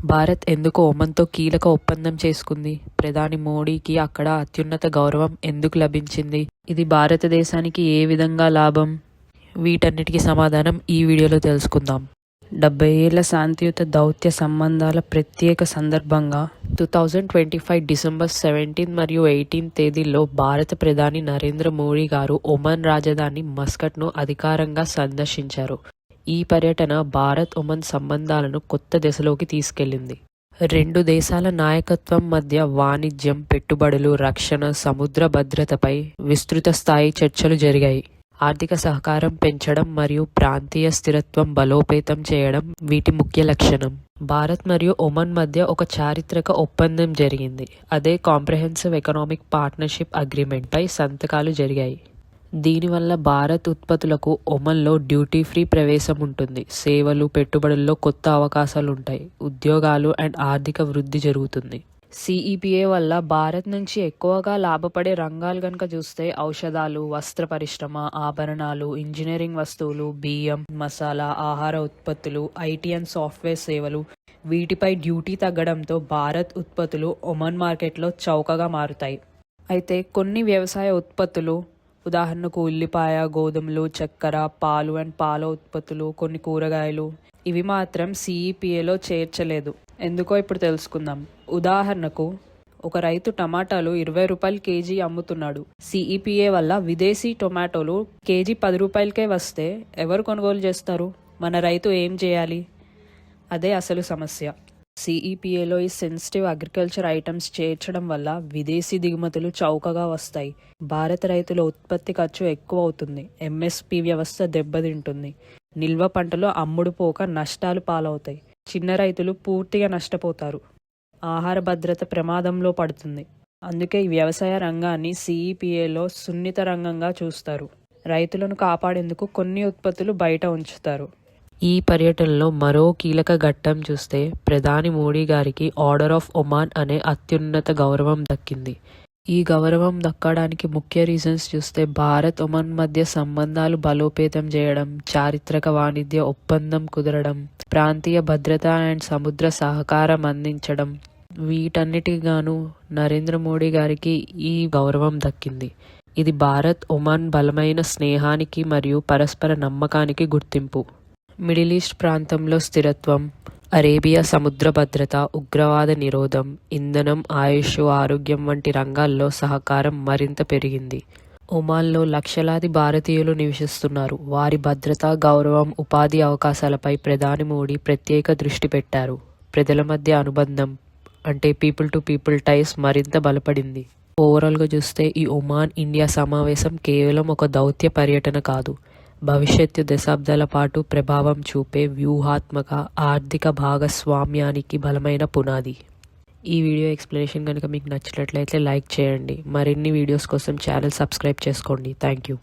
భారత్ ఎందుకు ఒమన్తో కీలక ఒప్పందం చేసుకుంది? ప్రధాని మోడీకి అక్కడ అత్యున్నత గౌరవం ఎందుకు లభించింది? ఇది భారతదేశానికి ఏ విధంగా లాభం? వీటన్నిటికీ సమాధానం ఈ వీడియోలో తెలుసుకుందాం. 70 ఏళ్ల శాంతియుత దౌత్య సంబంధాల ప్రత్యేక సందర్భంగా 2025 డిసెంబర్ 17 మరియు 18 తేదీల్లో భారత ప్రధాని నరేంద్ర మోడీ గారు ఒమన్ రాజధాని మస్కట్ను అధికారంగా సందర్శించారు. ఈ పర్యటన భారత్ ఒమన్ సంబంధాలను కొత్త దశలోకి తీసుకెళ్లింది. రెండు దేశాల నాయకత్వం మధ్య వాణిజ్యం, పెట్టుబడులు, రక్షణ, సముద్ర భద్రతపై విస్తృత స్థాయి చర్చలు జరిగాయి. ఆర్థిక సహకారం పెంచడం మరియు ప్రాంతీయ స్థిరత్వం బలోపేతం చేయడం వీటి ముఖ్య లక్షణం. భారత్ మరియు ఒమన్ మధ్య ఒక చారిత్రక ఒప్పందం జరిగింది. అదే కాంప్రహెన్సివ్ ఎకనామిక్ పార్ట్నర్షిప్ అగ్రిమెంట్ పై సంతకాలు జరిగాయి. దీనివల్ల భారత్ ఉత్పత్తులకు ఒమన్లో డ్యూటీ ఫ్రీ ప్రవేశం ఉంటుంది. సేవలు, పెట్టుబడుల్లో కొత్త అవకాశాలు ఉంటాయి. ఉద్యోగాలు అండ్ ఆర్థిక వృద్ధి జరుగుతుంది. సిఈపిఏ వల్ల భారత్ నుంచి ఎక్కువగా లాభపడే రంగాలు కనుక చూస్తే ఔషధాలు, వస్త్ర పరిశ్రమ, ఆభరణాలు, ఇంజనీరింగ్ వస్తువులు, బియ్యం, మసాలా, ఆహార ఉత్పత్తులు, ఐటీ అండ్ సాఫ్ట్వేర్ సేవలు, వీటిపై డ్యూటీ తగ్గడంతో భారత్ ఉత్పత్తులు ఒమన్ మార్కెట్లో చౌకగా మారుతాయి. అయితే కొన్ని వ్యవసాయ ఉత్పత్తులు, ఉదాహరణకు ఉల్లిపాయ, గోధుమలు, చక్కెర, పాలు అండ్ పాల ఉత్పత్తులు, కొన్ని కూరగాయలు, ఇవి మాత్రం సిఈపిఏలో చేర్చలేదు. ఎందుకో ఇప్పుడు తెలుసుకుందాం. ఉదాహరణకు ఒక రైతు టమాటాలు 20 రూపాయలు కేజీ అమ్ముతున్నాడు. సిఈపిఏ వల్ల విదేశీ టొమాటోలు కేజీ 10 రూపాయలకే వస్తే ఎవరు కొనుగోలు చేస్తారు? మన రైతు ఏం చేయాలి? అదే అసలు సమస్య. సిఈపిఏలో ఈ సెన్సిటివ్ అగ్రికల్చర్ ఐటమ్స్ చేర్చడం వల్ల విదేశీ దిగుమతులు చౌకగా వస్తాయి. భారత రైతుల ఉత్పత్తి ఖర్చు ఎక్కువ అవుతుంది. ఎంఎస్పి వ్యవస్థ దెబ్బతింటుంది. నిల్వ పంటలు అమ్ముడుపోక నష్టాలు పాలవుతాయి. చిన్న రైతులు పూర్తిగా నష్టపోతారు. ఆహార భద్రత ప్రమాదంలో పడుతుంది. అందుకే ఈ వ్యవసాయ రంగాన్ని సిఈపిఏలో సున్నిత రంగంగా చూస్తారు. రైతులను కాపాడేందుకు కొన్ని ఉత్పత్తులు బయట ఉంచుతారు. ఈ పర్యటనలో మరో కీలక ఘట్టం చూస్తే ప్రధాని మోడీ గారికి ఆర్డర్ ఆఫ్ ఒమాన్ అనే అత్యున్నత గౌరవం దక్కింది. ఈ గౌరవం దక్కడానికి ముఖ్య రీజన్స్ చూస్తే భారత్ ఒమన్ మధ్య సంబంధాలు బలోపేతం చేయడం, చారిత్రక వాణిజ్య ఒప్పందం కుదరడం, ప్రాంతీయ భద్రత అండ్ సముద్ర సహకారం అందించడం, వీటన్నిటిగాను నరేంద్ర మోడీ గారికి ఈ గౌరవం దక్కింది. ఇది భారత్ ఒమన్ బలమైన స్నేహానికి మరియు పరస్పర నమ్మకానికి గుర్తింపు. మిడిల్ ఈస్ట్ ప్రాంతంలో స్థిరత్వం, అరేబియా సముద్ర భద్రత, ఉగ్రవాద నిరోధం, ఇంధనం, ఆయుష్, ఆరోగ్యం వంటి రంగాల్లో సహకారం మరింత పెరిగింది. ఒమాన్లో లక్షలాది భారతీయులు నివసిస్తున్నారు. వారి భద్రత, గౌరవం, ఉపాధి అవకాశాలపై ప్రధాని మోడీ ప్రత్యేక దృష్టి పెట్టారు. ప్రజల మధ్య అనుబంధం అంటే పీపుల్ టు పీపుల్ టైస్ మరింత బలపడింది. ఓవరాల్గా చూస్తే ఈ ఒమాన్ ఇండియా సమావేశం కేవలం ఒక దౌత్య పర్యటన కాదు, భవిష్యత్తు దశాబ్దాల పాటు ప్రభావం చూపే వ్యూహాత్మక ఆర్థిక భాగస్వామ్యానికి బలమైన పునాది. ఈ వీడియో ఎక్స్ప్లెనేషన్ కనుక మీకు నచ్చినట్లయితే లైక్ చేయండి. మరిన్ని వీడియోస్ కోసం ఛానల్ సబ్స్క్రైబ్ చేసుకోండి. Thank you.